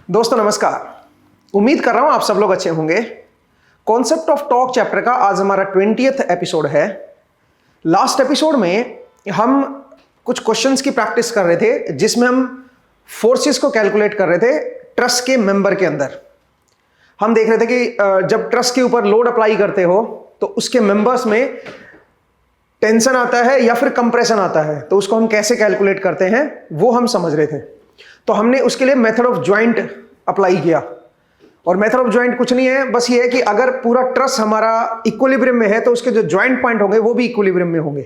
दोस्तों नमस्कार। उम्मीद कर रहा हूं आप सब लोग अच्छे होंगे। कॉन्सेप्ट ऑफ टॉक चैप्टर का आज हमारा 20th एपिसोड है। लास्ट एपिसोड में हम कुछ क्वेश्चंस की प्रैक्टिस कर रहे थे जिसमें हम फोर्सेस को कैलकुलेट कर रहे थे ट्रस के मेंबर के अंदर। हम देख रहे थे कि जब ट्रस के ऊपर लोड अप्लाई करते हो तो उसके मेंबर्स में टेंशन आता है या फिर कंप्रेशन आता है, तो उसको हम कैसे कैलकुलेट करते हैं वो हम समझ रहे थे। तो हमने उसके लिए मेथड ऑफ ज्वाइंट अप्लाई किया। और मेथड ऑफ ज्वाइंट कुछ नहीं है, बस ये है कि अगर पूरा ट्रस हमारा इक्विलिब्रियम में है तो उसके जो ज्वाइंट पॉइंट होंगे वो भी इक्विलिब्रियम में होंगे।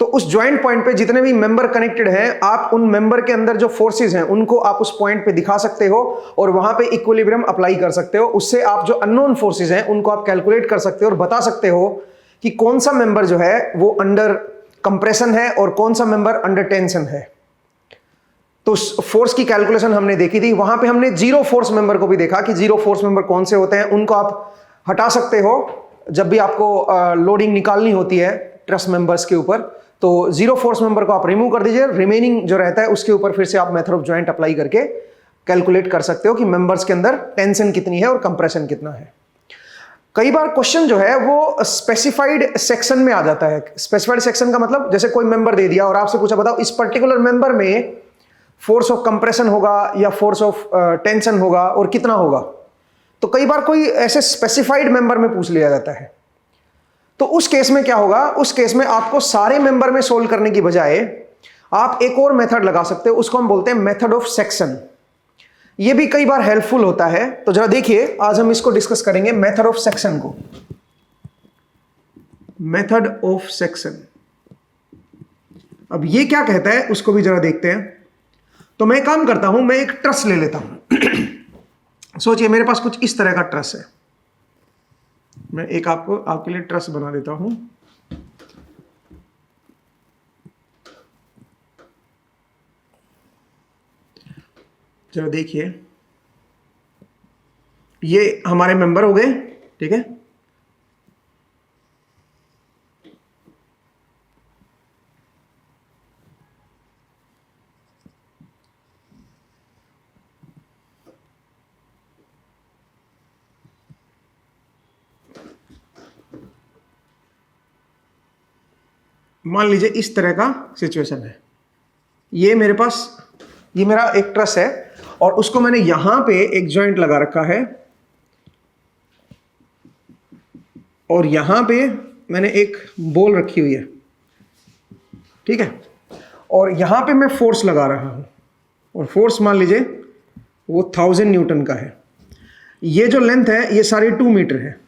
तो उस ज्वाइंट पॉइंट पे जितने भी मेंबर कनेक्टेड हैं, आप उन मेंबर के अंदर जो फोर्सेस हैं उनको आप उस पॉइंट पे दिखा सकते हो और वहां पे इक्विलिब्रियम अप्लाई कर सकते हो। उससे आप जो अननोन फोर्सेस हैं उनको आप कैलकुलेट कर सकते हो और बता सकते हो कि कौन सा मेंबर जो है वो अंडर कंप्रेशन है और कौन सा मेंबर अंडर टेंशन है। तो फोर्स की कैलकुलेशन हमने देखी थी। वहां पे हमने जीरो फोर्स मेंबर को भी देखा कि जीरो फोर्स मेंबर कौन से होते हैं। उनको आप हटा सकते हो जब भी आपको लोडिंग निकालनी होती है ट्रस मेंबर्स के ऊपर। तो जीरो फोर्स मेंबर को आप रिमूव कर दीजिए, रिमेनिंग जो रहता है उसके ऊपर फिर से आप मेथड ऑफ ज्वाइंट अप्लाई करके कैलकुलेट कर सकते हो कि मेंबर्स के अंदर टेंशन कितनी है और कंप्रेशन कितना है। कई बार क्वेश्चन जो है वो स्पेसिफाइड सेक्शन में आ जाता है। स्पेसिफाइड सेक्शन का मतलब जैसे कोई मेंबर दे दिया और आपसे पूछा बताओ इस पर्टिकुलर मेंबर में फोर्स ऑफ कंप्रेशन होगा या फोर्स ऑफ टेंशन होगा और कितना होगा। तो कई बार कोई ऐसे स्पेसिफाइड मेंबर में पूछ लिया जाता है। तो उस केस में क्या होगा, उस केस में आपको सारे मेंबर में सोल्व करने की बजाय आप एक और मेथड लगा सकते हो, उसको हम बोलते हैं मेथड ऑफ सेक्शन। ये भी कई बार हेल्पफुल होता है। तो जरा देखिए, आज हम इसको डिस्कस करेंगे मेथड ऑफ सेक्शन को। मेथड ऑफ सेक्शन, अब ये क्या कहता है उसको भी जरा देखते हैं। तो मैं काम करता हूं, मैं एक ट्रस ले लेता हूं। सोचिए मेरे पास कुछ इस तरह का ट्रस है। मैं एक आपके लिए ट्रस बना देता हूं। चलो देखिए, ये हमारे मेंबर हो गए, ठीक है। मान लीजिए इस तरह का सिचुएशन है। ये मेरे पास, ये मेरा एक ट्रस है और उसको मैंने यहां पे एक जॉइंट लगा रखा है और यहां पे मैंने एक बॉल रखी हुई है, ठीक है। और यहां पे मैं फोर्स लगा रहा हूं और फोर्स मान लीजिए वो 1000 न्यूटन का है। ये जो लेंथ है ये सारे 2 मीटर है।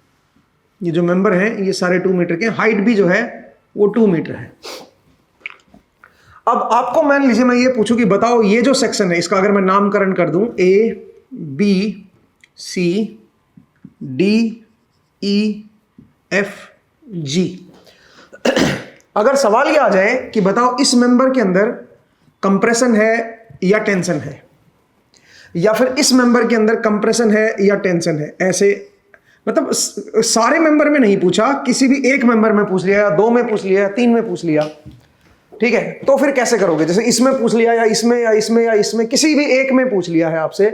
ये जो मेंबर है ये सारे 2 मीटर के। हाइट भी जो है वो 2 मीटर है। अब आपको मान लीजिए मैं ये पूछूं कि बताओ ये जो सेक्शन है इसका अगर मैं नामकरण कर दूं A B C D E F G. अगर सवाल ये आ जाए कि बताओ इस मेंबर के अंदर कंप्रेशन है या टेंशन है, या फिर इस मेंबर के अंदर कंप्रेशन है या टेंशन है, ऐसे मतलब सारे मेंबर में नहीं पूछा, किसी भी एक मेंबर में पूछ लिया या 2 में पूछ लिया या 3 में पूछ लिया, ठीक है। तो फिर कैसे करोगे? जैसे इसमें पूछ लिया या इसमें या इसमें या इसमें, किसी भी एक में पूछ लिया है आपसे,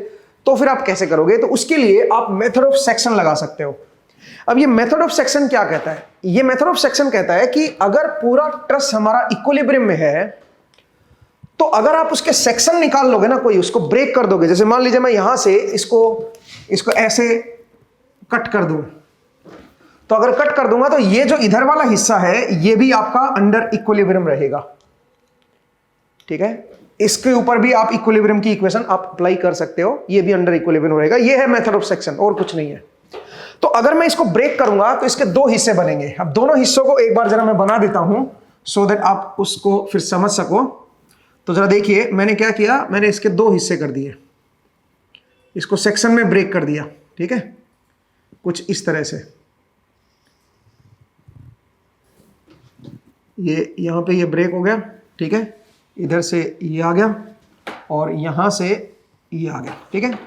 तो फिर आप कैसे करोगे? तो उसके लिए आप मेथड ऑफ सेक्शन लगा सकते हो। अब ये मेथड ऑफ सेक्शन क्या कहता है? ये मेथड ऑफ सेक्शन कहता है कि अगर पूरा ट्रस हमारा इक्विलिब्रियम में है तो अगर आप उसके सेक्शन निकाल लोगे ना, कोई उसको ब्रेक कर दोगे, जैसे मान लीजिए मैं यहां से इसको ऐसे कट कर दूं, तो अगर कट कर दूंगा तो ये जो इधर वाला हिस्सा है ये भी आपका अंडर इक्विलिब्रियम रहेगा, ठीक है। इसके ऊपर भी आप इक्विलिब्रियम की इक्वेशन आप अप्लाई कर सकते हो, ये भी अंडर इक्विलिब्रियम रहेगा। ये है मेथड ऑफ सेक्शन, और कुछ नहीं है। तो अगर मैं इसको ब्रेक करूंगा तो इसके 2 हिस्से बनेंगे। अब दोनों हिस्सों को एक बार जरा मैं बना देता हूं सो दैट आप उसको फिर समझ सको। तो जरा देखिए मैंने क्या किया, मैंने इसके 2 हिस्से कर दिए, इसको सेक्शन में ब्रेक कर दिया, ठीक है, कुछ इस तरह से। ये यहां पे ये ब्रेक हो गया, ठीक है, इधर से ये आ गया और यहां से ये आ गया, ठीक है।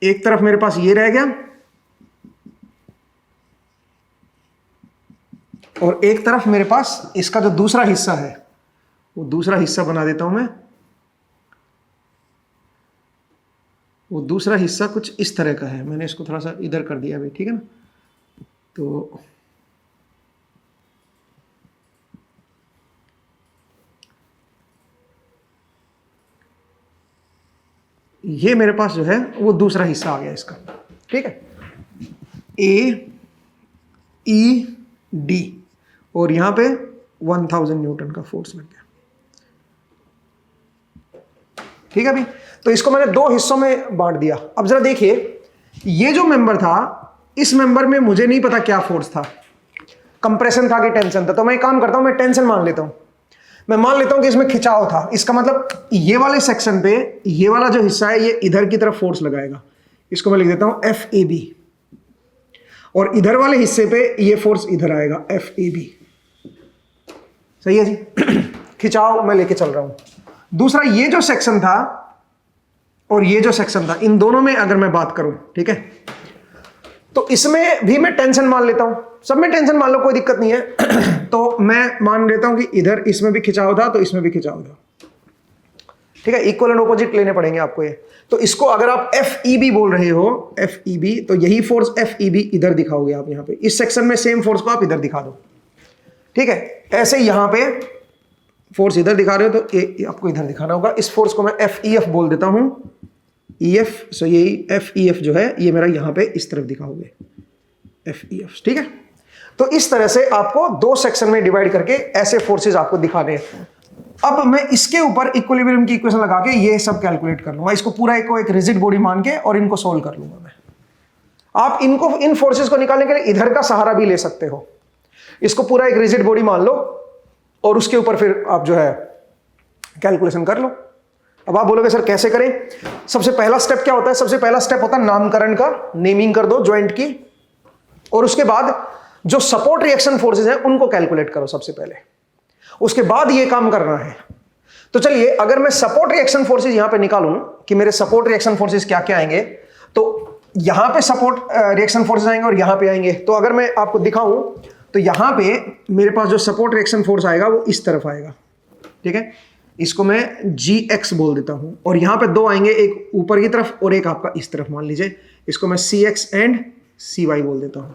एक तरफ मेरे पास ये रह गया और एक तरफ मेरे पास इसका जो दूसरा हिस्सा है वो दूसरा हिस्सा बना देता हूं मैं। वो दूसरा हिस्सा कुछ इस तरह का है, मैंने इसको थोड़ा सा इधर कर दिया अभी, ठीक है ना। तो ये मेरे पास जो है वो दूसरा हिस्सा आ गया इसका, ठीक है। ए ई डी और यहां पे 1000 न्यूटन का फोर्स लग गया, ठीक है भाई। तो इसको मैंने दो हिस्सों में बांट दिया। अब जरा देखिए, ये जो मेंबर था, इस मेंबर में मुझे नहीं पता क्या फोर्स था, कंप्रेशन था कि टेंशन था। तो मैं एक काम करता हूं, मैं टेंशन मान लेता हूं। मैं मान लेता हूं कि इसमें खिंचाव था। इसका मतलब ये वाले सेक्शन पे ये वाला जो हिस्सा है ये इधर की तरफ फोर्स लगाएगा। इसको मैं लिख देता हूं एफ ए बी, और इधर वाले हिस्से पे ये फोर्स इधर आएगा एफ ए बी। सही है जी। खिंचाव मैं लेके चल रहा हूं। दूसरा, ये जो सेक्शन था और ये जो सेक्शन था, इन दोनों में अगर मैं बात करूं, ठीक है, तो इसमें भी मैं टेंशन मान लेता हूं। सब में टेंशन मान लो, कोई दिक्कत नहीं है। तो मैं मान लेता हूं कि इधर इसमें भी खिंचाव था तो इसमें भी खिंचाव था, ठीक है। इक्वल एंड ऑपोजिट लेने पड़ेंगे आपको ये। तो इसको अगर आप एफ ई बी बोल रहे हो, एफ ई बी, तो यही फोर्स एफ ई बी इधर दिखाओगे आप। यहां पे इस सेक्शन में सेम फोर्स को आप इधर दिखा दो, ठीक है। ऐसे यहां पे फोर्स इधर दिखा रहे हो तो ये आपको इधर दिखाना होगा। इस फोर्स को मैं एफ ई एफ बोल देता हूं, ई एफ। सो यही एफ ई एफ जो है ये मेरा यहां पे इस तरफ दिखाओगे, एफ ई एफ, ठीक है। तो इस तरह से आपको दो सेक्शन में डिवाइड करके ऐसे फोर्सेस आपको दिखाने हैं। अब मैं इसके ऊपर इक्विलिब्रियम की इक्वेशन लगा के ये सब कैलकुलेट कर लूंगा। इसको पूरा एक रिजिड बॉडी मान के और इनको सोल्व कर लूंगा मैं। आप इनको, इन फोर्सेस को निकालने के लिए इधर का सहारा भी ले सकते हो। इसको पूरा एक रिजिड बॉडी मान लो और उसके ऊपर फिर आप जो है कैलकुलेशन कर लो। अब आप बोलोगे सर कैसे करें? सबसे पहला स्टेप क्या होता है? सबसे पहला स्टेप होता है नामकरण का, नेमिंग कर दो ज्वाइंट की, और उसके बाद जो सपोर्ट रिएक्शन फोर्सेस हैं उनको कैलकुलेट करो सबसे पहले। उसके बाद ये काम करना है। तो चलिए, अगर मैं सपोर्ट रिएक्शन फोर्सेस यहां पे निकालूं कि मेरे सपोर्ट रिएक्शन फोर्सेस क्या क्या आएंगे, तो यहां पे सपोर्ट रिएक्शन फोर्सेस आएंगे और यहां पे आएंगे। तो अगर मैं आपको दिखाऊं तो यहां पे मेरे पास जो सपोर्ट रिएक्शन फोर्स आएगा वो इस तरफ आएगा, ठीक है। इसको मैं GX बोल देता हूं, और यहां पे दो आएंगे, एक ऊपर की तरफ और एक आपका इस तरफ मान लीजिए। इसको मैं CX एंड CY बोल देता हूं,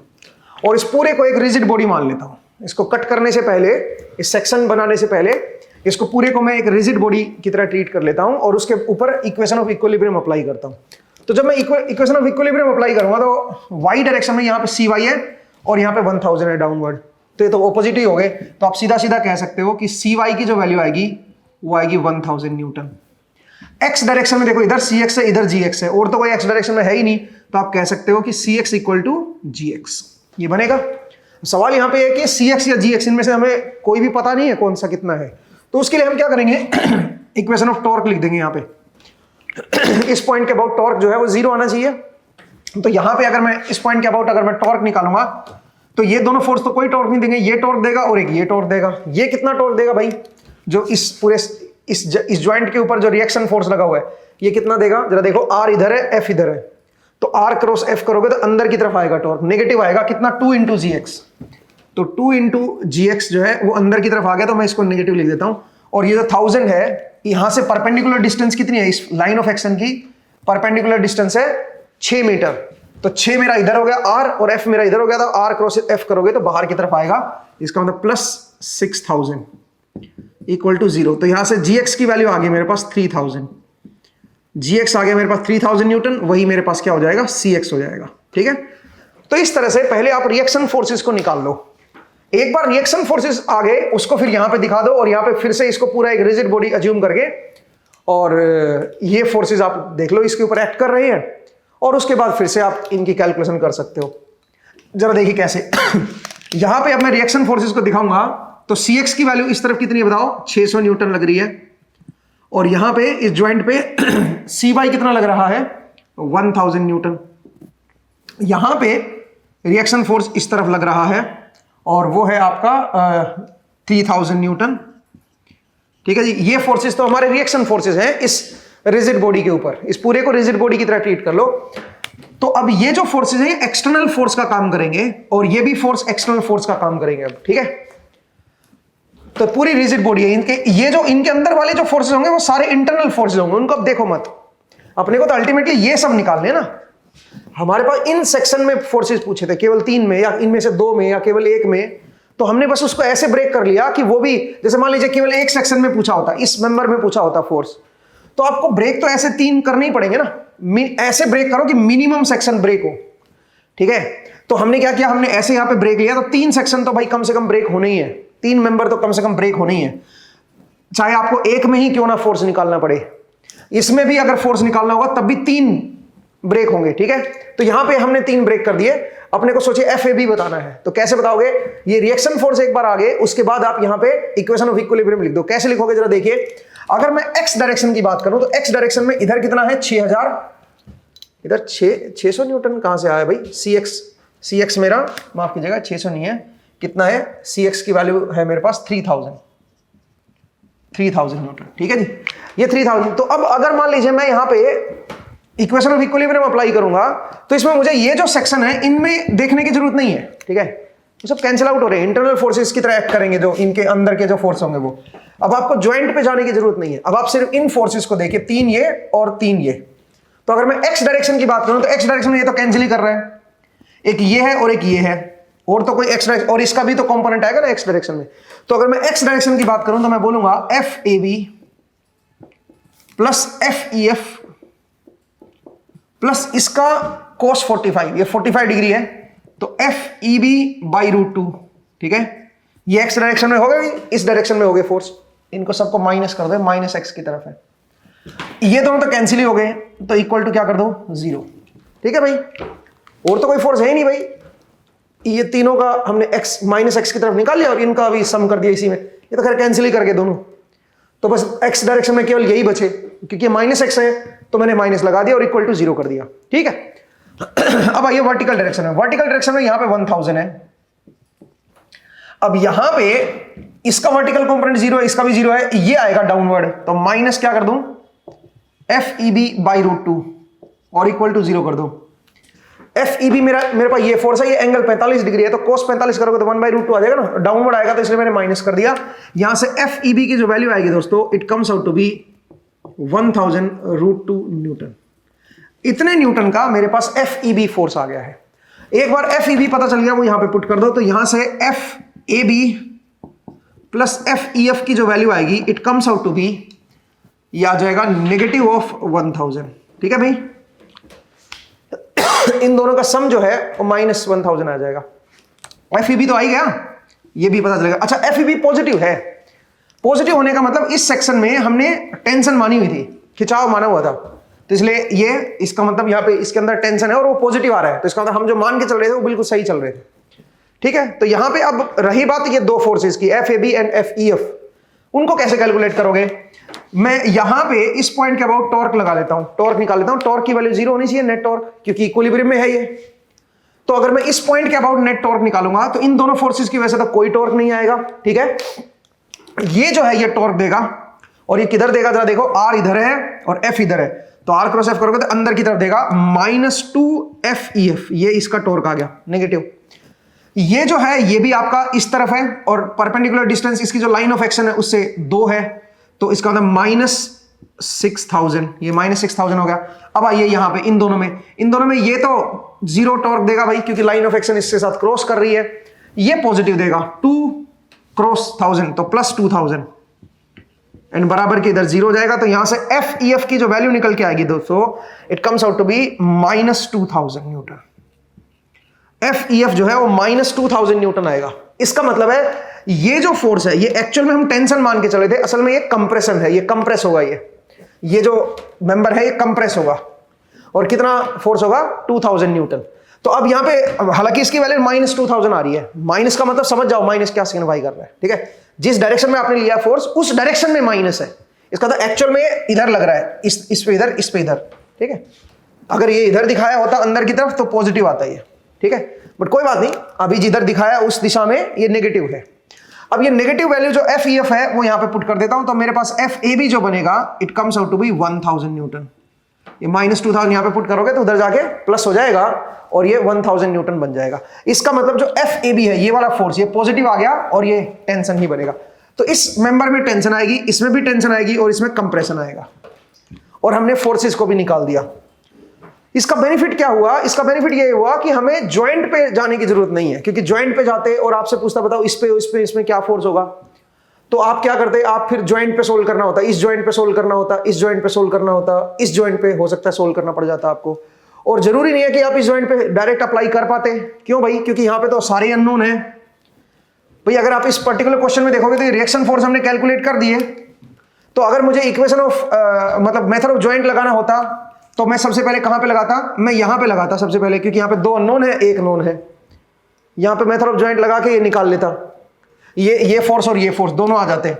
और इस पूरे को एक रिजिड बॉडी मान लेता हूं। इसको कट करने से पहले, इस सेक्शन बनाने से पहले, इसको पूरे को मैं एक रिजिड बॉडी की तरह ट्रीट कर लेता हूं और उसके ऊपर इक्वेशन ऑफ इक्विलिब्रियम अप्लाई करता हूं। तो जब मैं इक्वेशन ऑफ इक्विलिब्रियम अप्लाई करूंगा तो वाई डायरेक्शन में यहां पे CY है और यहां पे 1000 है डाउनवर्ड, तो ये तो ऑपोजिट ही हो गए। तो आप सीधा सीधा कह सकते हो कि CY की जो वैल्यू आएगी वो आएगी 1000 न्यूटन। एक्स डायरेक्शन में देखो, इधर CX है, इधर GX है, और तो कोई एक्स डायरेक्शन में है ही नहीं, तो आप कह सकते हो कि CX इक्वल टू GX। ये बनेगा। सवाल यहां पे है कि CX या GX, इनमें से हमें कोई भी पता नहीं है कौन सा कितना है। तो उसके लिए हम क्या करेंगे, इक्वेशन ऑफ टॉर्क लिख देंगे यहां पे। इस पॉइंट के अबाउट टॉर्क जो है वो 0 आना चाहिए। तो यहां पे अगर मैं इस पॉइंट के अबाउट अगर मैं टॉर्क निकालूंगा तो ये दोनों फोर्स तो कोई टॉर्क नहीं देंगे, ये टॉर्क देगा और एक ये टॉर्क देगा। ये कितना टॉर्क देगा भाई? जो इस पूरे इस ज्वाइंट के ऊपर जो रिएक्शन फोर्स लगा हुआ है ये कितना देगा? जरा देखो, R इधर है, F इधर है, तो R क्रॉस F करोगे तो अंदर की तरफ आएगा टॉर्क, नेगेटिव आएगा। कितना? 2 इंटू GX। तो 2 इंटू GX जो है वो अंदर की तरफ आ गया, तो मैं इसको नेगेटिव लिख देता हूं। और ये जो 1000 है, यहां से परपेंडिकुलर डिस्टेंस कितनी है? इस लाइन ऑफ एक्शन की परपेंडिकुलर डिस्टेंस है 6 मीटर। तो 6 मेरा इधर हो गया R, और F मेरा इधर हो गया, तो R क्रॉस F करोगे तो बाहर की तरफ आएगा। इसका मतलब प्लस 6000 इक्वल टू 0। तो यहां से GX की वैल्यू आ गई मेरे पास 3000। GX आ गया मेरे पास 3000 न्यूटन, वही मेरे पास क्या हो जाएगा? CX हो जाएगा, ठीक है। तो इस तरह से पहले आप रिएक्शन फोर्सेस को निकाल लो। एक बार रिएक्शन फोर्सेस आ गए, उसको फिर यहां पे दिखा दो, और यहां पे फिर से इसको पूरा एक रिजिड बॉडी अज्यूम करके, और ये फोर्सेस आप देख लो इसके ऊपर एक्ट कर रहे हैं, और उसके बाद फिर से आप इनकी कैलकुलेशन कर सकते हो। जरा देखिए कैसे। यहां पे अब मैं रिएक्शन फोर्सेस को दिखाऊंगा, तो CX की वैल्यू इस तरफ कितनी है बताओ? 600 न्यूटन लग रही है, और यहां पे इस ज्वाइंट पे CY कितना लग रहा है? 1000 न्यूटन। यहां पे रिएक्शन फोर्स इस तरफ लग रहा है, और वो है आपका 3000 न्यूटन, ठीक है जी। ये फोर्सेस तो हमारे रिएक्शन फोर्सेस हैं इस रिजिड बॉडी के ऊपर। इस पूरे को रिजिड बॉडी की तरह ट्रीट कर लो। तो अब ये जो फोर्सेस हैं एक्सटर्नल फोर्स का काम करेंगे, और ये भी फोर्स एक्सटर्नल फोर्स का काम करेंगे अब, ठीक है। तो पूरी रिजिड बॉडी है, इनके ये जो इनके अंदर वाले जो फोर्सेस होंगे वो सारे इंटरनल फोर्सेस होंगे, उनको अब देखो मत। अपने को तो अल्टीमेटली ये सब निकालने ना। हमारे पास इन सेक्शन में फोर्सेस पूछे थे, केवल 3 में या इनमें से 2 में या केवल 1 में, तो हमने बस उसको ऐसे ब्रेक कर लिया कि वो भी, जैसे मान लीजिए केवल एक सेक्शन में पूछा होता, इस मेंबर में पूछा होता फोर्स, तो आपको ब्रेक तो ऐसे 3 करने ही पड़ेंगे ना। ऐसे ब्रेक करो कि मिनिमम सेक्शन ब्रेक हो, ठीक है। तो हमने क्या किया, हमने ऐसे यहां पे ब्रेक लिया, तो 3 सेक्शन तो भाई कम से कम ब्रेक होने ही है, 3 मेंबर तो कम से कम ब्रेक होने ही है, चाहे आपको एक में ही क्यों ना फोर्स निकालना पड़े। इसमें भी अगर फोर्स निकालना होगा तब भी 3 ब्रेक होंगे, ठीक है। तो यहां पे हमने 3 ब्रेक कर दिए। अपने को सोचिए FAB बताना है, तो कैसे बताओगे, ये रिएक्शन फोर्स एक बार आ गए, उसके बाद आप यहां पे इक्वेशन ऑफ इक्विलिब्रियम लिख दो। कैसे लिखोगे जरा देखिए। अगर मैं x डायरेक्शन की बात करूं तो x डायरेक्शन में इधर कितना है 6000, इधर 600 न्यूटन कहां से आया भाई, cx मेरा माफ कीजिएगा 600 नहीं है, कितना है, cx की वैल्यू है मेरे पास 3000 न्यूटन, ठीक है जी, ये 3000। तो अब अगर मान लीजिए मैं यहां पे इक्वेशन ऑफ इक्विलिब्रियम अप्लाई करूंगा, तो इसमें मुझे ये जो सेक्शन है इनमें देखने की जरूरत नहीं है, ठीक है, ये सब कैंसिल आउट हो रहे हैं, इंटरनल फोर्सेस की तरह एक्ट करेंगे जो इनके अंदर के जो फोर्स होंगे वो। अब आपको ज्वाइंट पे जाने की जरूरत नहीं है, अब आप सिर्फ इन फोर्सेस को देखिए, 3 ये और 3 ये। तो अगर मैं x डायरेक्शन की बात करूं तो x डायरेक्शन में ये तो कैंसिल ही कर रहा है, एक ये है और एक ये है, और तो कोई x डायरेक्शन, और इसका भी तो कंपोनेंट आएगा ना x डायरेक्शन में। तो अगर मैं x डायरेक्शन की बात करूं तो मैं बोलूंगा FAB प्लस FEF प्लस इसका cos 45, ये 45 डिग्री है, तो FEB बाई √2, ठीक है। ये x डायरेक्शन में हो गए, इस डायरेक्शन में हो गए फोर्स, इनको सबको माइनस कर दो, माइनस x की तरफ है, ये दोनों तो कैंसिल ही हो गए, तो इक्वल टू क्या कर दो 0, ठीक है भाई। और तो कोई फोर्स है ही नहीं भाई, ये तीनों का हमने x माइनस x की तरफ निकाल लिया और इनका भी सम कर दिया इसी में, ये तो खैर कैंसिल ही करके दोनों, तो बस x डायरेक्शन में केवल यही बचे, क्योंकि माइनस x है तो मैंने माइनस लगा दिया और इक्वल टू 0 कर दिया, ठीक है। अब आइए वर्टिकल डायरेक्शन में, वर्टिकल डायरेक्शन में यहां पे 1000 है। अब यहां पे इसका वर्टिकल कंपोनेंट 0 है, इसका भी 0 है, ये आएगा डाउनवर्ड, तो माइनस क्या कर दूं FEB बाई √2 और इक्वल टू 0 कर दो। FEB मेरे पास ये फोर्स है, ये एंगल 45 डिग्री है, तो cos 45 करोगे तो 1/√2 आ जाएगा ना, डाउनवर्ड आएगा तो इसलिए मैंने माइनस कर दिया। यहां से FEB की जो वैल्यू आएगी दोस्तों, it comes out to be 1000√2 newton. इतने न्यूटन का मेरे पास FEB फोर्स आ गया है। एक बार FEB पता चल गया, वो यहां पे पुट कर दो, तो यहां से FAB प्लस FEF की जो वैल्यू आएगी, it comes out to be, ये आ जाएगा नेगेटिव ऑफ 1000, ठीक है भाई। इन दोनों का सम जो है वो माइनस 1000 आ जाएगा। FEB तो आ ही गया, ये भी पता चलेगा। अच्छा, FEB पॉजिटिव है, पॉजिटिव होने का मतलब इस सेक्शन में हमने टेंशन मानी हुई थी, खिंचाव माना हुआ था, तो इसलिए ये, इसका मतलब यहाँ पे इसके अंदर टेंशन है और वो पॉजिटिव आ रहा है, तो इसका मतलब हम जो मान के चल रहे थे वो बिल्कुल सही चल रहे थे, ठीक है। तो यहां पे अब रही बात ये दो फोर्सेस की, FAB एंड FEF, उनको कैसे कैलकुलेट करोगे। मैं यहां पे इस पॉइंट के अबाउट टॉर्क लगा लेता हूं, टॉर्क निकाल लेता हूं, टॉर्क की वैल्यू 0 होनी चाहिए, नेट टॉर्क, क्योंकि इक्विलिब्रियम में है ये। तो अगर मैं इस पॉइंट के अबाउट नेट टॉर्क निकालूंगा तो इन दोनों फोर्सेस की वजह से तो कोई टॉर्क नहीं आएगा, ठीक है। ये जो है ये टॉर्क देगा, और ये किधर देगा जरा देखो, R इधर है और F इधर है, तो R क्रॉस F करोगे तो अंदर की तरफ देगा -2 FEF, ये इसका टॉर्क आ गया नेगेटिव। ये जो है ये भी आपका इस तरफ है, और परपेंडिकुलर डिस्टेंस इसकी जो लाइन ऑफ एक्शन है उससे 2 है, तो इसका मतलब -6000, ये -6000 हो गया। अब आइए यहां पे इन दोनों में ये तो 0 टॉर्क देगा भाई, क्योंकि लाइन ऑफ एक्शन इसके साथ क्रॉस कर रही है। ये पॉजिटिव देगा 2 क्रॉस 1000, तो +2000 एंड बराबर के इधर 0 हो जाएगा, तो यहां से FEF की जो वैल्यू निकल के आएगी दोस्तों, it comes out to be -2000 newton. FEF जो है वो -2000 न्यूटन आएगा। इसका मतलब है ये जो फोर्स है, ये एक्चुअल में हम टेंशन मान के चले थे, असल में ये कंप्रेशन है, ये कंप्रेस होगा, ये जो मेंबर है ये कंप्रेस होगा, और कितना फोर्स होगा 2000 न्यूटन। तो अब यहां पे हालांकि इसकी वैल्यू -2000 आ रही है, माइनस का मतलब समझ जाओ माइनस क्या सिग्निफाई कर रहा है, ठीक है। जिस डायरेक्शन में आपने लिया फोर्स उस डायरेक्शन में माइनस है, इसका तो एक्चुअल में इधर लग रहा है, इस पे इधर, इस पे इधर, ठीक है। अगर ये इधर दिखाया होता अंदर की तरफ तो पॉजिटिव आता है, ठीक है, बट कोई बात नहीं, अभी जिधर दिखाया उस दिशा में ये नेगेटिव है। अब ये नेगेटिव वैल्यू जो FEF है वो यहां पे पुट कर देता हूं, तो मेरे पास FAB जो बनेगा, it comes out to be 1000 newton. ये -2000 यहां पे पुट करोगे तो उधर जाके प्लस हो जाएगा, और ये 1000 न्यूटन बन जाएगा। इसका मतलब जो FAB है, ये वाला फोर्स, ये पॉजिटिव आ गया और ये टेंशन ही बनेगा। तो इस मेंबर में टेंशन आएगी, इसमें भी टेंशन आएगी, और इसमें कंप्रेशन आएगा। और हमने फोर्सेस को भी निकाल दिया। इसका बेनिफिट क्या हुआ? इसका बेनिफिट ये हुआ कि हमें ज्वाइंट पे जाने की जरूरत नहीं है, क्योंकि ज्वाइंट पे जाते और आपसे पूछता बताओ इसमें क्या फोर्स होगा, तो आप क्या करते? आप फिर ज्वाइंट पे सोल्व करना होता, इस ज्वाइंट पे सोल्व करना होता, इस ज्वाइंट पे सोल्व करना होता, इस ज्वाइंट पे हो सकता है सोल्व करना पड़ जाता आपको। और जरूरी नहीं है कि आप इस ज्वाइंट पे डायरेक्ट अप्लाई कर पाते। क्यों भाई? क्योंकि यहां पे तो सारे अननोन है भाई। अगर आप इस पर्टिकुलर क्वेश्चन में देखोगे तो रिएक्शन फोर्स हमने कैलकुलेट कर दी है, तो अगर मुझे इक्वेशन ऑफ मतलब मेथड ऑफ ज्वाइंट लगाना होता तो मैं सबसे पहले कहां पे लगाता? मैं यहां पे लगाता सबसे पहले, क्योंकि यहां पे 2 अननोन है, 1 नोन है। यहां पे मेथड ऑफ ज्वाइंट लगा के ये निकाल लेता, ये फोर्स और ये फोर्स दोनों आ जाते।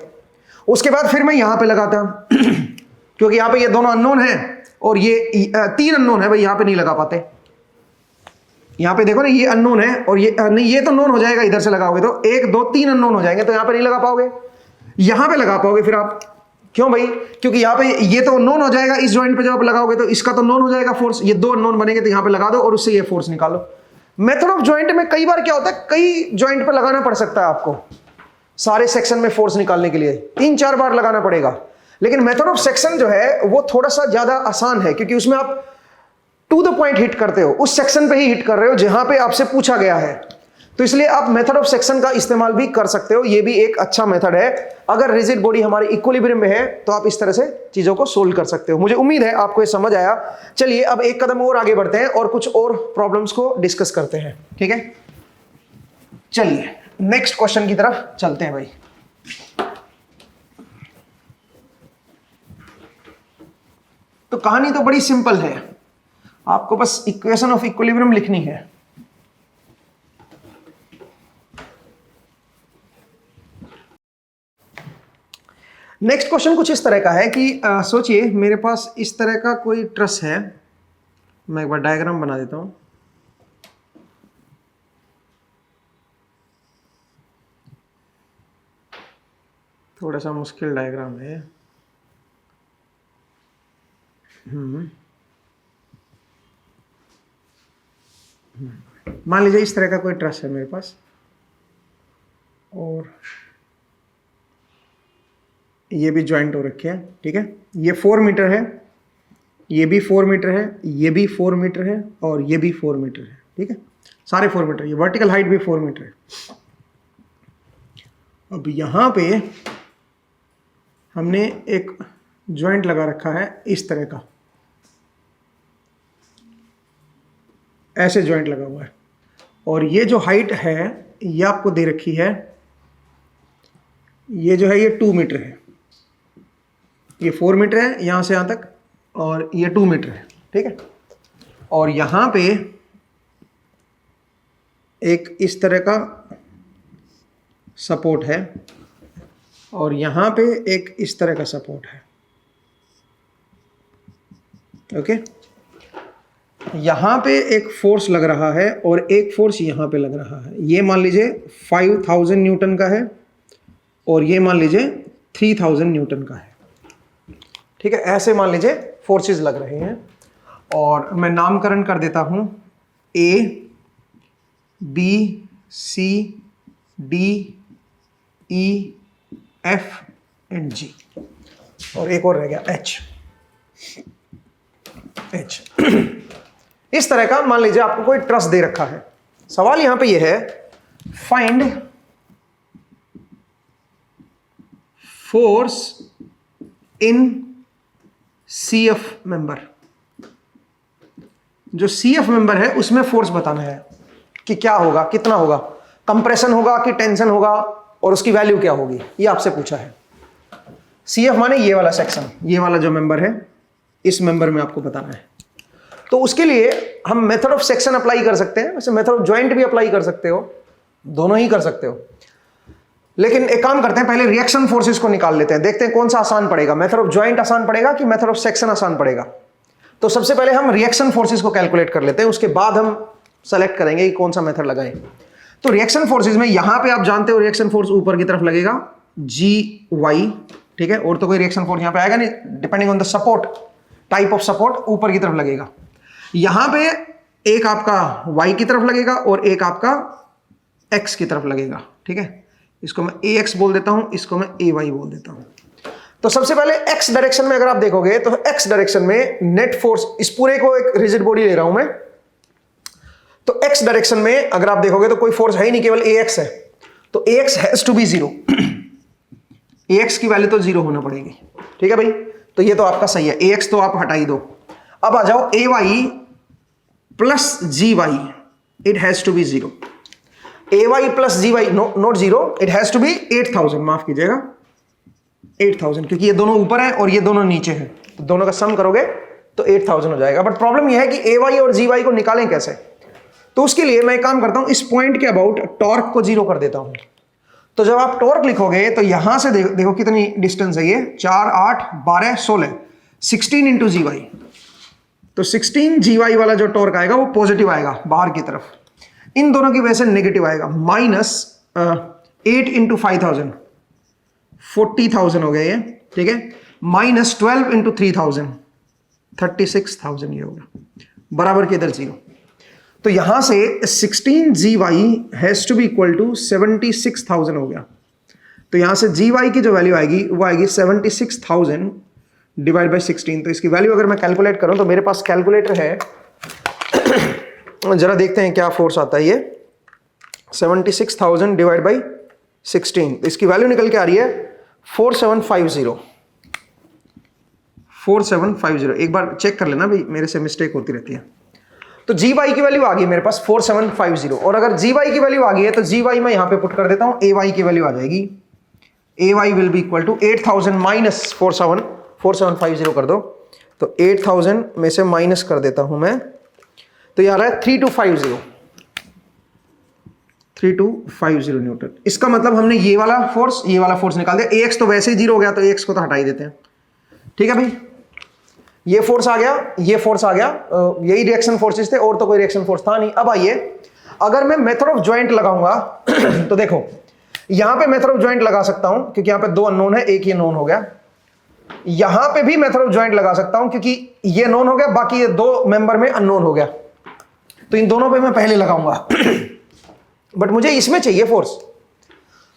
उसके बाद फिर मैं यहां पे लगाता क्योंकि यहां पे ये दोनों अननोन है और ये 3 अननोन है भाई, यहां पे नहीं लगा पाते। यहां पे देखो ना, ये अननोन है और ये नहीं, ये तो नोन हो जाएगा, इधर से लगाओगे तो 1 2 3 अननोन हो जाएंगे, तो यहां पे नहीं लगा पाओगे। यहां पे लगा पाओगे फिर आप। क्यों भाई? क्योंकि यहां पे ये तो नोन हो जाएगा, इस जॉइंट पे जब आप लगाओगे तो इसका तो नोन हो जाएगा फोर्स, ये 2 नोन बनेंगे, तो यहां पे लगा दो और उससे ये फोर्स निकालो। मेथड ऑफ ज्वाइंट में कई बार क्या होता है, कई ज्वाइंट पे लगाना पड़ सकता है आपको, सारे सेक्शन में फोर्स निकालने के लिए 3-4 बार लगाना पड़ेगा। लेकिन मेथड ऑफ सेक्शन जो है वो थोड़ा सा ज्यादा आसान है, क्योंकि उसमें आप टू द पॉइंट हिट करते हो, उस सेक्शन पे ही हिट कर रहे हो जहां पे आपसे पूछा गया है, तो इसलिए आप मेथड ऑफ सेक्शन का इस्तेमाल भी कर सकते हो। ये भी एक अच्छा मेथड है। अगर रिजिड बॉडी हमारी इक्विलिब्रियम में है तो आप इस तरह से चीजों को सोल्व कर सकते हो। मुझे उम्मीद है आपको ये समझ आया। चलिए अब एक कदम और आगे बढ़ते हैं और कुछ और प्रॉब्लम्स को डिस्कस करते हैं, ठीक है? चलिए नेक्स्ट क्वेश्चन की तरफ चलते हैं भाई। तो कहानी तो बड़ी सिंपल है, आपको बस इक्वेशन ऑफ इक्विलिब्रियम लिखनी है। नेक्स्ट क्वेश्चन कुछ इस तरह का है कि सोचिए मेरे पास इस तरह का कोई ट्रस है। मैं एक बार डायग्राम बना देता हूं। थोड़ा सा मुश्किल डायग्राम है। मान लीजिए इस तरह का कोई ट्रस है मेरे पास, और ये भी ज्वाइंट हो रखे हैं, ठीक है? ये 4 मीटर है, ये भी 4 मीटर है, ये भी 4 मीटर है और ये भी 4 मीटर है, ठीक है? सारे 4 मीटर। ये वर्टिकल हाइट भी 4 मीटर है। अब यहां पे हमने एक ज्वाइंट लगा रखा है इस तरह का, ऐसे ज्वाइंट लगा हुआ है, और ये जो हाइट है ये आपको दे रखी है, ये जो है ये 2 मीटर है, ये 4 मीटर है यहां से यहां तक, और ये 2 मीटर है, ठीक है? और यहां पे एक इस तरह का सपोर्ट है और यहां पे एक इस तरह का सपोर्ट है, ओके? यहां पे एक फोर्स लग रहा है और एक फोर्स यहां पे लग रहा है। ये मान लीजिए 5000 न्यूटन का है और ये मान लीजिए 3000 न्यूटन का है, ठीक है? ऐसे मान लीजिए फोर्सेस लग रहे हैं, और मैं नामकरण कर देता हूं A, B, C, D, E, F and G, और एक और रह गया H। इस तरह का मान लीजिए आपको कोई ट्रस दे रखा है। सवाल यहां पे ये है, find force in CF member. जो CF मेंबर है उसमें फोर्स बताना है कि क्या होगा, कितना होगा, कंप्रेशन होगा कि टेंशन होगा, और उसकी वैल्यू क्या होगी, ये आपसे पूछा है। CF माने ये वाला सेक्शन, ये वाला जो मेंबर है, इस मेंबर में आपको बताना है। तो उसके लिए हम मेथड ऑफ सेक्शन अप्लाई कर सकते हैं, वैसे मेथड ऑफ ज्वाइंट भी अप्लाई कर सकते हो, दोनों ही कर सकते हो। लेकिन एक काम करते हैं, पहले रिएक्शन फोर्सेस को निकाल लेते हैं, देखते हैं कौन सा आसान पड़ेगा, मेथड ऑफ ज्वाइंट आसान पड़ेगा कि मेथड ऑफ सेक्शन आसान पड़ेगा। तो सबसे पहले हम रिएक्शन फोर्सेस को कैलकुलेट कर लेते हैं, उसके बाद हम सेलेक्ट करेंगे कि कौन सा मेथड लगाएं। तो रिएक्शन फोर्सेस में यहां पे आप जानते हो रिएक्शन फोर्स ऊपर की तरफ लगेगा GY, ठीक है? और तो कोई रिएक्शन फोर्स यहां पे आएगा नहीं, depending on the support, type of support ऊपर की तरफ लगेगा। यहां पे एक आपका Y की तरफ लगेगा और एक आपका X की तरफ लगेगा, ठीक है? इसको मैं AX बोल देता हूं, इसको मैं AY बोल देता हूं। तो सबसे पहले एक्स डायरेक्शन में अगर आप देखोगे तो एक्स डायरेक्शन में नेट फोर्स, इस पूरे को एक रिजिड बॉडी ले रहा हूं मैं, तो एक्स डायरेक्शन में अगर आप देखोगे तो कोई फोर्स है ही नहीं, केवल ax है, तो ax has to be 0, ax की वैल्यू तो 0 होना पड़ेगी। ठीक है भाई, तो ये तो आपका सही है, ax तो आप हटा ही दो। अब आ जाओ ay plus gy, it has to be 0, ay plus gy not 0, it has to be 8000, माफ कीजिएगा 8000, क्योंकि ये दोनों ऊपर है और ये दोनों नीचे हैं, तो दोनों का सम करोगे तो 8000 हो जाएगा। बट प्रॉब्लम यह है कि ay और gy को निकालें कैसे, तो उसके लिए मैं काम करता हूं, इस पॉइंट के अबाउट टॉर्क को 0 कर देता हूं। तो जब आप टॉर्क लिखोगे तो यहां से देखो कितनी डिस्टेंस है, ये 4 8 12 16, 16 इंटू जी वाई, तो 16 जी वाई वाला जो टॉर्क आएगा वो पॉजिटिव आएगा बाहर की तरफ, इन दोनों की वजह से नेगेटिव आएगा, माइनस 8 इंटू 5000 40,000 हो गया ये, ठीक है, माइनस 12 इंटू 3000 36,000 ये होगा, बराबर के इधर 0। तो यहां से 16 G Y has to be equal to 76,000 हो गया। तो यहां से जी वाई की जो वैल्यू आएगी वो आएगी 76,000 डिवाइड बाई 16। तो इसकी वैल्यू अगर मैं कैलकुलेट करूं तो मेरे पास कैलकुलेटर है, जरा देखते हैं क्या फोर्स आता है ये, 76,000 डिवाइड बाई 16, तो इसकी वैल्यू निकल के आ रही है 4750। एक बार चेक कर लेना भाई, मेरे से मिस्टेक होती रहती है। तो जी वाई की वैल्यू आ गई मेरे पास 4750, और अगर जी वाई की वैल्यू आ गई है तो जी वाई मैं यहां पे पुट कर देता हूं, ए वाई की वैल्यू आ जाएगी, A Y will be equal to 8000 minus 4750 कर दो, तो 8000 में से माइनस कर देता हूं मैं, तो ये आ रहा है 3250 न्यूटन। इसका मतलब हमने ये वाला फोर्स निकाल दिया, एक्स तो वैसे ही 0 हो गया, तो एक्स को तो हटा ही देते हैं। ठीक है भाई, ये फोर्स आ गया, ये फोर्स आ गया, यही रिएक्शन फोर्सेस थे, और तो कोई रिएक्शन फोर्स था नहीं। अब आइए, अगर मैं मेथड ऑफ ज्वाइंट लगाऊंगा तो देखो यहां पे मेथड ऑफ ज्वाइंट लगा सकता हूं क्योंकि यहां पे 2 अननोन है, एक ये नोन हो गया। यहां पे भी मेथड ऑफ ज्वाइंट लगा सकता हूं क्योंकि ये नोन हो गया, बाकी ये 2 मेंबर में अननोन हो गया, तो इन दोनों पे मैं पहले लगाऊंगा। बट मुझे इसमें चाहिए फोर्स,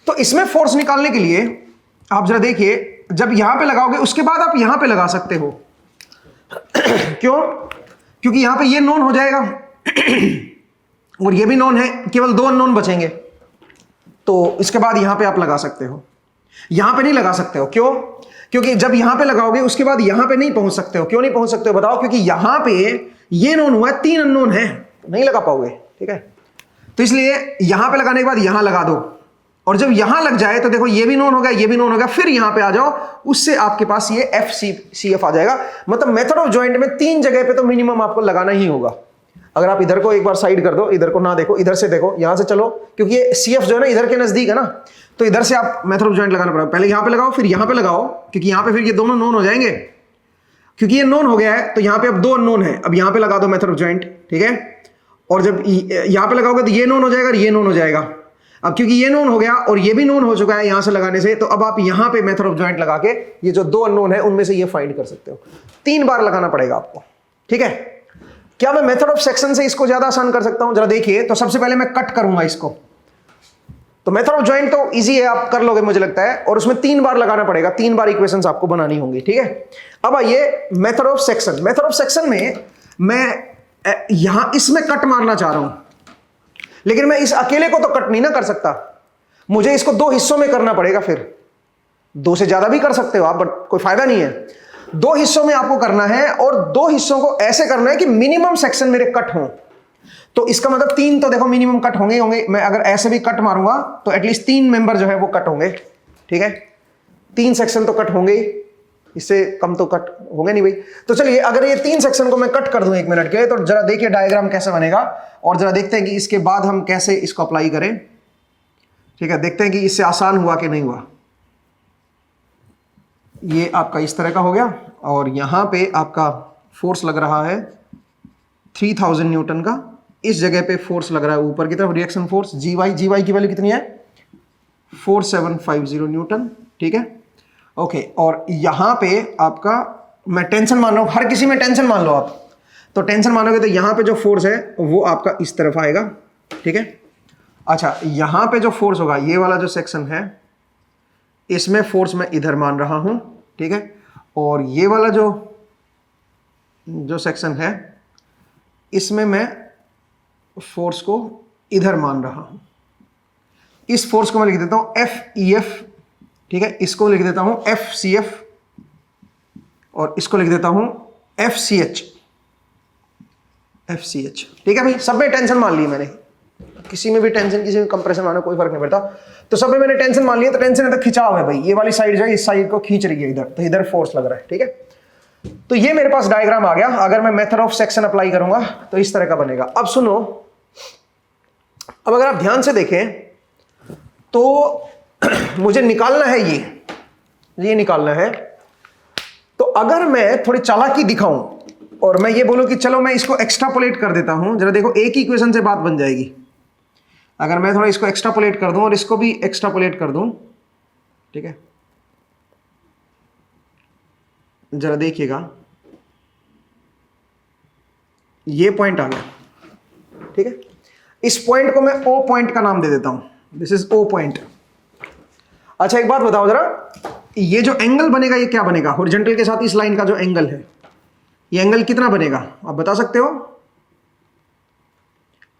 तो इसमें फोर्स निकालने के लिए आप जरा देखिए, जब यहां पे लगाओगे उसके बाद आप यहां पे लगा सकते हो। क्यों? क्योंकि यहां पे ये नोन हो जाएगा और ये भी नोन है, केवल 2 अननोन बचेंगे, तो इसके बाद यहां पे आप लगा सकते हो। यहां पे नहीं लगा सकते हो, क्यों? क्योंकि जब यहां पे लगाओगे उसके बाद यहां पे नहीं पहुंच सकते हो। क्यों नहीं पहुंच सकते हो बताओ? क्योंकि यहां पे ये नोन हुआ है, 3 अननोन है, तो नहीं लगा पाओगे। ठीक है, तो इसलिए यहां पे लगाने के बाद यहां लगा दो, और जब यहां लग जाए तो देखो ये भी नोन हो गया, ये भी नोन हो गया, फिर यहां पे आ जाओ, उससे आपके पास ये एफ सी एफ आ जाएगा। मतलब मेथड ऑफ ज्वाइंट में 3 जगह पे तो मिनिमम आपको लगाना ही होगा। अगर आप इधर को एक बार साइड कर दो, इधर को ना देखो, इधर से देखो, यहां से चलो, क्योंकि ये सी एफ जो है ना इधर के नजदीक है ना, तो इधर से आप मेथड ऑफ ज्वाइंट लगाना पड़ेगा। पहले यहां पे लगाओ, फिर यहां पे लगाओ, क्योंकि यहां पे फिर ये दोनों नोन हो जाएंगे। क्योंकि ये नोन हो गया है तो यहां पे अब 2 अननोन है, अब यहां पे लगा दो मेथड ऑफ ज्वाइंट। ठीक है, और जब यहां पे लगाओगे तो ये नोन हो जाएगा और ये नोन हो जाएगा। अब क्योंकि ये नोन हो गया और ये भी नोन हो चुका है यहां से लगाने से, तो अब आप यहां पे मेथड ऑफ ज्वाइंट लगा के ये जो 2 अननोन है उनमें से ये फाइंड कर सकते हो। 3 बार लगाना पड़ेगा आपको। ठीक है, क्या मैं मेथड ऑफ सेक्शन से इसको ज्यादा आसान कर सकता हूं? जरा देखिए, तो सबसे पहले मैं कट करूंगा इसको, तो मेथड ऑफ ज्वाइंट तो इजी है, आप कर लोगे मुझे लगता है, और उसमें 3 बार लगाना पड़ेगा, 3 बार इक्वेशंस आपको बनानी होंगी। ठीक है, अब आइए method of section. Method of section में मैं यहां इसमें कट मारना चाह रहा हूं, लेकिन मैं इस अकेले को तो कट नहीं ना कर सकता, मुझे इसको 2 हिस्सों में करना पड़ेगा। फिर 2 से ज्यादा भी कर सकते हो आप, बट कोई फायदा नहीं है। 2 हिस्सों में आपको करना है, और 2 हिस्सों को ऐसे करना है कि मिनिमम सेक्शन मेरे कट हों। तो इसका मतलब 3 तो देखो मिनिमम कट होंगे होंगे। मैं अगर ऐसे भी कट मारूंगा तो एटलीस्ट 3 मेंबर जो है वो कट होंगे। ठीक है, 3 सेक्शन तो कट होंगे ही, इससे कम तो कट होंगे नहीं भाई। तो चलिए, अगर ये 3 सेक्शन को मैं कट कर दूं 1 मिनट के लिए, तो जरा देखिए डायग्राम कैसे बनेगा, और जरा देखते हैं कि इसके बाद हम कैसे इसको अप्लाई करें। ठीक है, देखते हैं कि इससे आसान हुआ कि नहीं हुआ। ये आपका इस तरह का हो गया, और यहां पे आपका फोर्स लग रहा है 3000 न्यूटन का। इस जगह पे फोर्स लग रहा है ऊपर की तरफ, रिएक्शन फोर्स जी वाई की वैल्यू कितनी है? 4750 न्यूटन। ठीक है, ओके, और यहां पे आपका मैं टेंशन मान रहा हूं, हर किसी में टेंशन मान लो आप, तो टेंशन मानोगे तो यहां पे जो फोर्स है वो आपका इस तरफ आएगा। ठीक है, अच्छा, यहां पे जो फोर्स होगा, ये वाला जो सेक्शन है, इसमें फोर्स मैं इधर मान रहा हूं। ठीक है। और ये वाला जो सेक्शन है इसमें मैं फोर्स को इधर मान रहा हूं। इस फोर्स को मैं लिख देता हूं FEF, ठीक है। इसको लिख देता हूं FCF और इसको लिख देता हूं FCH, ठीक है भाई। सब में टेंशन मान ली मैंने, किसी में भी टेंशन, किसी में कंप्रेशन मानो कोई फर्क नहीं पड़ता। तो सब में मैंने टेंशन मान लिया, तो टेंशन है तो खिंचाव है भाई, ये वाली साइड जो है इस साइड को खींच रही है इधर, तो इधर फोर्स लग रहा है, ठीक है। तो ये मेरे पास डायग्राम आ गया। अगर मैं मेथड ऑफ सेक्शन अप्लाई करूंगा तो इस तरह का बनेगा। अब सुनो, अब अगर आप ध्यान से देखें तो मुझे निकालना है ये निकालना है। तो अगर मैं थोड़ी चालाकी दिखाऊं और मैं ये बोलूं कि चलो मैं इसको एक्स्ट्रापोलेट कर देता हूं, जरा देखो एक ही इक्वेशन से बात बन जाएगी। अगर मैं थोड़ा इसको एक्स्ट्रापोलेट कर दूं और इसको भी एक्स्ट्रापोलेट कर दूं, ठीक है, जरा देखिएगा, ये पॉइंट आ गया, ठीक है। इस पॉइंट को मैं O पॉइंट का नाम दे देता हूं, दिस इज O पॉइंट। अच्छा एक बात बताओ जरा, ये जो एंगल बनेगा ये क्या बनेगा? हॉरिजॉन्टल के साथ इस लाइन का जो एंगल है, ये एंगल कितना बनेगा आप बता सकते हो?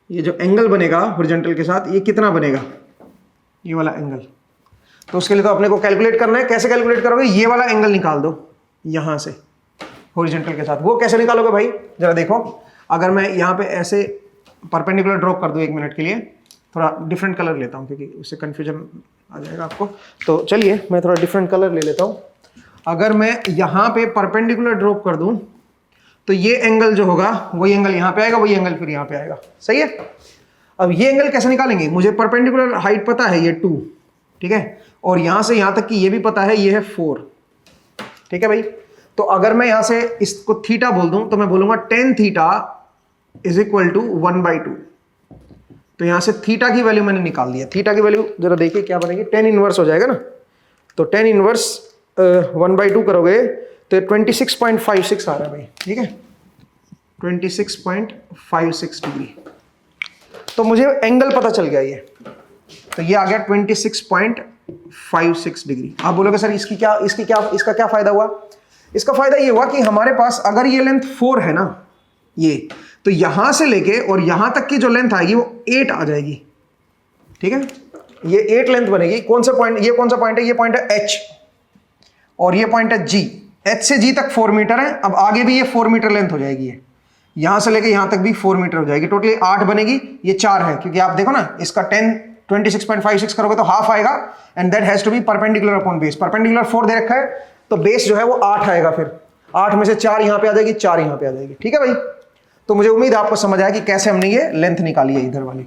ये जो एंगल बनेगा हॉरिजॉन्टल के साथ, ये कितना बनेगा? ये वाला एंगल। तो उसके लिए तो अपने को कैलकुलेट करना है। कैसे कैलकुलेट करोगे? ये वाला एंगल निकाल दो यहां से हॉरिजॉन्टल के साथ। वो कैसे निकालोगे भाई? जरा देखो, अगर मैं यहां पे ऐसे परपेंडिकुलर ड्रॉ कर दूं 1 मिनट के लिए, थोड़ा डिफरेंट कलर लेता हूं क्योंकि उससे कंफ्यूजन आ जाएगा आपको। तो चलिए मैं थोड़ा डिफरेंट कलर ले लेता हूं। अगर मैं यहां पे परपेंडिकुलर ड्रॉ कर दूं तो ये एंगल जो होगा वही एंगल यहां पे आएगा, वही एंगल फिर यहां पे आएगा, सही है। अब ये एंगल कैसे निकालेंगे? मुझे परपेंडिकुलर हाइट पता है ये 2, ठीक है, और यहां से यहां तक की ये भी पता है ये है 4, ठीक है भाई। तो अगर मैं यहां से इसको थीटा बोल दूं तो मैं बोलूंगा tan theta is equal to 1/2। तो यहां से थीटा की वैल्यू मैंने निकाल दिया। थीटा की वैल्यू जरा देखिए क्या बनेगी, tan इनवर्स हो जाएगा ना। तो tan इनवर्स 1/2 करोगे तो 26.56 आ रहा है भाई, ठीक है, 26.56 डिग्री। तो मुझे एंगल पता चल गया ये, तो ये आ गया 26.56 डिग्री। आप बोलोगे सर इसका क्या फायदा हुआ? इसका फायदा ये हुआ कि हमारे पास अगर ये लेंथ 4 है ना, ये तो यहां से लेके और यहां तक की जो लेंथ आएगी वो 8 आ जाएगी, ठीक है। ये 8 लेंथ बनेगी। कौन सा पॉइंट? ये कौन सा पॉइंट है? ये पॉइंट है H और ये पॉइंट है G। H से G तक 4 मीटर है। अब आगे भी ये 4 मीटर लेंथ हो जाएगी, ये यहां से लेके यहां तक भी 4 मीटर हो जाएगी। टोटली 8 बनेगी। ये 4 है क्योंकि आप देखो ना, इसका 26.56 करोगे तो हाफ आएगा, and that has to be perpendicular upon base. Perpendicular 4 दे रखा है तो बेस जो है वो 8 आएगा। फिर 8 में से 4 यहां पे आ जाएगी, 4 यहां पे आ जाएगी, ठीक है भाई। तो मुझे उम्मीद है आपको समझ आया कि कैसे हमने ये लेंथ निकाली है इधर वाली।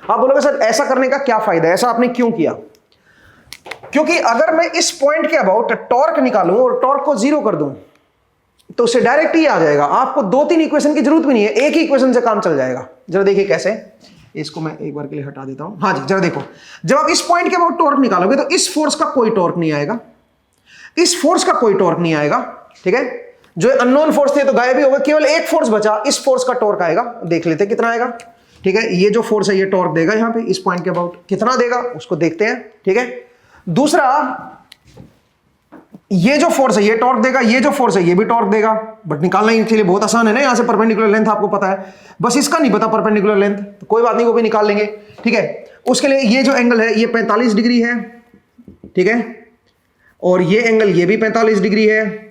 आप बोलोगे सर ऐसा करने का क्या फायदा है, ऐसा आपने क्यों किया? क्योंकि अगर मैं इस पॉइंट के अबाउट टॉर्क निकालूं और टॉर्क को 0 कर दूं तो उससे डायरेक्ट ही आ जाएगा। आपको 2-3 इक्वेशन की जरूरत भी नहीं है, एक ही इक्वेशन से काम चल जाएगा। जरा देखिए कैसे, इसको मैं एक बार के लिए हटा देता हूं। हाँ जी, जरा देखो, जब आप इस पॉइंट के अबाउट टॉर्क निकालोगे तो इस फोर्स का कोई टॉर्क नहीं आएगा, इस फोर्स का कोई टॉर्क नहीं आएगा, ठीक है। जो अननोन फोर्स थे तो गायब ही होगा, केवल एक फोर्स बचा, इस फोर्स का टॉर्क आएगा। देख लेते हैं कितना आएगा, ठीक है। ये जो फोर्स है ये टॉर्क देगा यहां पे इस पॉइंट के अबाउट, कितना देगा उसको देखते हैं, ठीक है। दूसरा, ये जो फोर्स है ये टॉर्क देगा, ये जो फोर्स है ये भी टॉर्क देगा, बट निकालना इनके लिए बहुत आसान है ना। यहां से परपेंडिकुलर लेंथ आपको पता है, बस इसका नहीं पता परपेंडिकुलर लेंथ, तो कोई बात नहीं, वो भी निकाल लेंगे, ठीक है। उसके लिए ये जो एंगल है ये 45 डिग्री है, ठीक है, और ये एंगल ये भी 45 डिग्री है।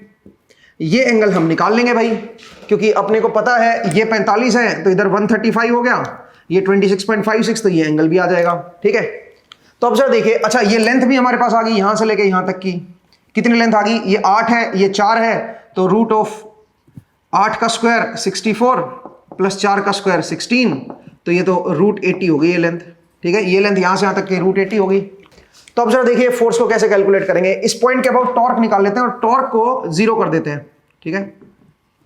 ये एंगल हम निकाल लेंगे भाई, क्योंकि अपने को पता है ये 45 है तो इधर 135 हो गया, ये 26.56, तो ये एंगल भी आ जाएगा, ठीक है। तो अब जरा देखिए, अच्छा ये लेंथ भी हमारे पास आ गई यहां से लेके यहां तक की। कितनी लेंथ आ गई? ये 8 है, ये 4 है, तो रूट ऑफ 8 का स्क्वायर 64 प्लस 4 का स्क्वायर 16, तो ये तो रूट 80 हो गई ये लेंथ, ठीक है। ये लेंथ यहां से यहां तक की रूट 80 हो गई। तो अब जरा देखिए फोर्स को कैसे कैलकुलेट करेंगे। इस पॉइंट के अबाउट टॉर्क निकाल लेते हैं और टॉर्क को 0 कर देते हैं, ठीक है।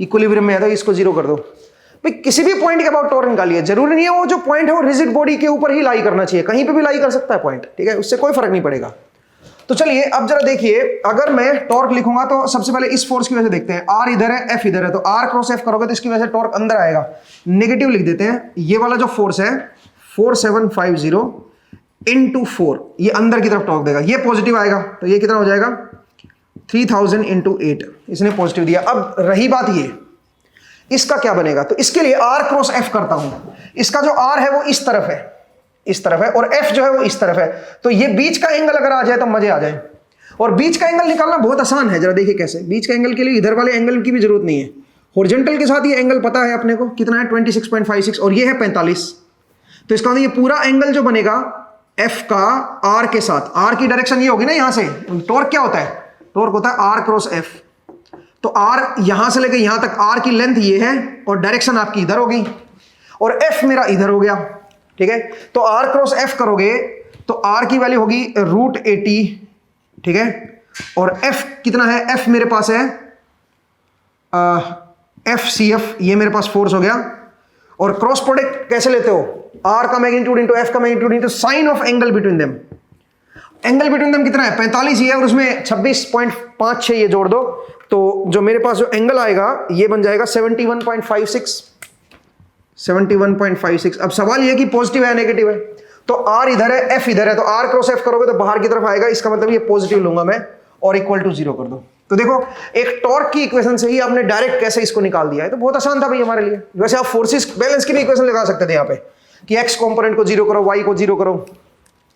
इक्विलिब्रियम में है तो इसको 0 कर दो भाई। किसी भी पॉइंट के अबाउट टॉर्क निकालिए, जरूरी नहीं है वो जो पॉइंट है वो रिजिड बॉडी के ऊपर ही लाई करना चाहिए, कहीं पे भी लाई कर सकता है पॉइंट, ठीक है, उससे कोई फर्क नहीं पड़ेगा। तो चलिए अब जरा देखिए, अगर मैं टॉर्क लिखूंगा तो सबसे पहले इस फोर्स की वजह से देखते हैं। आर इधर है, एफ इधर है, तो आर क्रॉस एफ करोगे तो इसकी वजह से टॉर्क अंदर आएगा, नेगेटिव लिख देते हैं। ये वाला जो फोर्स है 4750 into 4, ये अंदर की तरफ टॉर्क देगा, ये पॉजिटिव आएगा, तो ये कितना हो जाएगा 3000 इंटू 8, इसने पॉजिटिव दिया। अब रही बात ये, इसका क्या बनेगा? तो इसके लिए R क्रॉस F करता हूं। इसका जो R है वो इस तरफ है, इस तरफ है, और F जो है वो इस तरफ है। तो ये बीच का एंगल अगर आ जाए तो मजे आ जाए। और बीच का एंगल निकालना बहुत आसान है, जरा देखिए कैसे। बीच का एंगल के लिए इधर वाले एंगल की भी जरूरत नहीं है, हॉरिजॉन्टल के साथ ये एंगल पता है अपने को कितना है, 26.56, और ये है 45। तो इसका मतलब ये पूरा एंगल जो बनेगा F का R के साथ, R की डायरेक्शन ये होगी ना यहां से। टॉर्क क्या होता है? टॉर्क होता है R क्रॉस F। तो R यहां से लेकर यहां तक, R की लेंथ ये है और डायरेक्शन आपकी इधर होगी, और F मेरा इधर हो गया, ठीक है। तो R क्रॉस F करोगे तो R की वैल्यू होगी √80, ठीक है। और F कितना है? F मेरे पास है FCF, ये मेरे पास फोर्स हो गया। और क्रॉस प्रोडक्ट कैसे लेते हो? R का मैग्नीट्यूड इंटू F का magnitude into sine of angle between them. Angle between them कितना है? 45 ही है, और उसमें 26.56 ये जोड़ दो, तो जो मेरे पास जो एंगल आएगा ये बन जाएगा 71.56। 71.56। अब सवाल ये कि पॉजिटिव है नेगेटिव है। तो R इधर है, F इधर है, तो R क्रॉस F करोगे तो बाहर की तरफ आएगा, इसका मतलब ये पॉजिटिव लूंगा मैं, और इक्वल टू 0 कर दो। तो देखो, एक टॉर्क की इक्वेशन से ही आपने डायरेक्ट कैसे इसको निकाल दिया है। तो बहुत आसान था भाई हमारे लिए। वैसे आप फोर्सेस बैलेंस की भी इक्वेशन लगा सकते थे यहाँ पे कि x कंपोनेंट को 0 करो, y को 0 करो,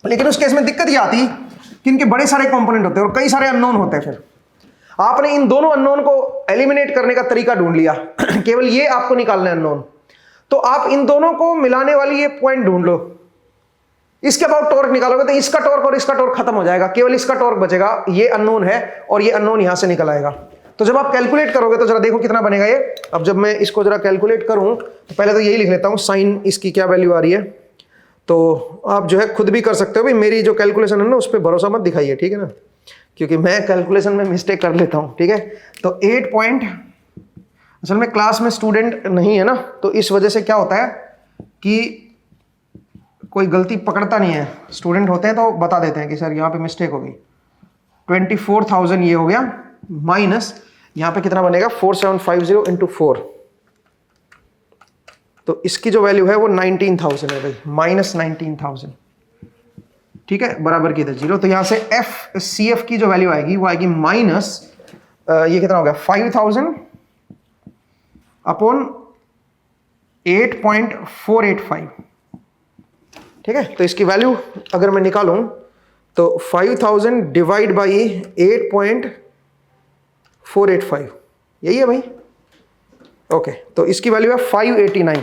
लेकिन उस केस में दिक्कत ये आती कि इनके बड़े सारे कंपोनेंट होते हैं और कई सारे अननोन होते हैं। फिर आपने इन दोनों अननोन को एलिमिनेट करने का तरीका ढूंढ लिया केवल ये आपको निकालना है अननोन। तो आप इन दोनों को मिलाने वाली ये पॉइंट ढूंढ लो, इसके बाद टॉर्क निकालोगे तो इसका टॉर्क और इसका टॉर्क खत्म हो जाएगा, केवल इसका टॉर्क बचेगा। ये अननोन है और ये अननोन यहां से निकल आएगा। तो जब आप कैलकुलेट करोगे तो जरा देखो कितना बनेगा ये। अब जब मैं इसको जरा कैलकुलेट करूं तो पहले तो यही लिख लेता हूं, साइन इसकी क्या वैल्यू आ रही है। तो आप जो है खुद भी कर सकते हो भाई, मेरी जो कैलकुलेशन है ना उस पर भरोसा मत दिखाइए, ठीक है ना, क्योंकि मैं कैलकुलेशन में मिस्टेक कर लेता हूं, ठीक है। तो 8 पॉइंट, असल में क्लास में स्टूडेंट नहीं है ना, तो इस वजह से क्या होता है कि कोई गलती पकड़ता नहीं है। स्टूडेंट होते हैं तो बता देते हैं कि सर यहाँ पे मिस्टेक हो गई। 24,000 ये हो गया, माइनस यहाँ पे कितना बनेगा 4750 इंटू 4, तो इसकी जो वैल्यू है वो 19,000 है भाई, माइनस 19,000, ठीक है, बराबर की इधर 0। तो यहाँ से FCF की जो वैल्यू आएगी वो आएगी माइनस ये कितना हो गया 5,000 अपॉन 8.485, ठीक है। तो इसकी वैल्यू अगर मैं निकालूं तो 5,000 डिवाइड बाई 8.485, यही है भाई, ओके। तो इसकी वैल्यू है 589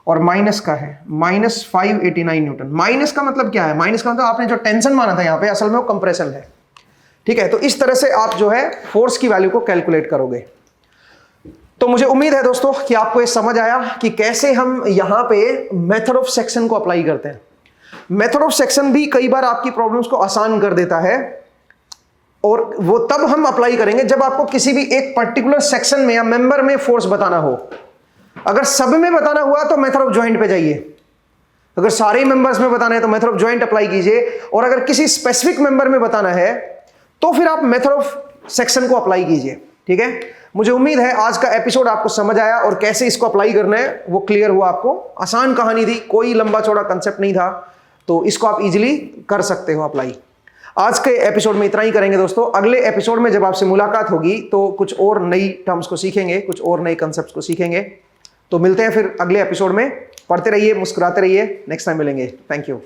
और माइनस का है माइनस 589 न्यूटन। माइनस का मतलब क्या है? माइनस का मतलब आपने जो टेंशन माना था यहाँ पे असल में वो कंप्रेशन है, ठीक है। तो इस तरह से आप जो है फोर्स की वैल्यू को कैलकुलेट करोगे। तो मुझे उम्मीद है दोस्तों कि आपको ये समझ आया कि कैसे हम यहां पे मेथड ऑफ सेक्शन को अप्लाई करते हैं। मेथड ऑफ सेक्शन भी कई बार आपकी प्रॉब्लम्स को आसान कर देता है, और वो तब हम अप्लाई करेंगे जब आपको किसी भी एक पर्टिकुलर सेक्शन में या मेंबर में फोर्स बताना हो। अगर सब में बताना हुआ तो मेथड ऑफ जॉइंट पे जाइए, अगर सारे मेंबर्स में बताना है तो मेथड ऑफ जॉइंट अप्लाई कीजिए, और अगर किसी स्पेसिफिक मेंबर में बताना है तो फिर आप मेथड ऑफ सेक्शन को अप्लाई कीजिए, ठीक है। मुझे उम्मीद है आज का एपिसोड आपको समझ आया और कैसे इसको अप्लाई करना है वो क्लियर हुआ आपको। आसान कहानी थी, कोई लंबा चौड़ा कंसेप्ट नहीं था, तो इसको आप इजीली कर सकते हो अप्लाई। आज के एपिसोड में इतना ही करेंगे दोस्तों। अगले एपिसोड में जब आपसे मुलाकात होगी तो कुछ और नई टर्म्स को सीखेंगे, कुछ और नए कंसेप्ट को सीखेंगे। तो मिलते हैं फिर अगले एपिसोड में। पढ़ते रहिए, मुस्कुराते रहिए, नेक्स्ट टाइम मिलेंगे। Thank you.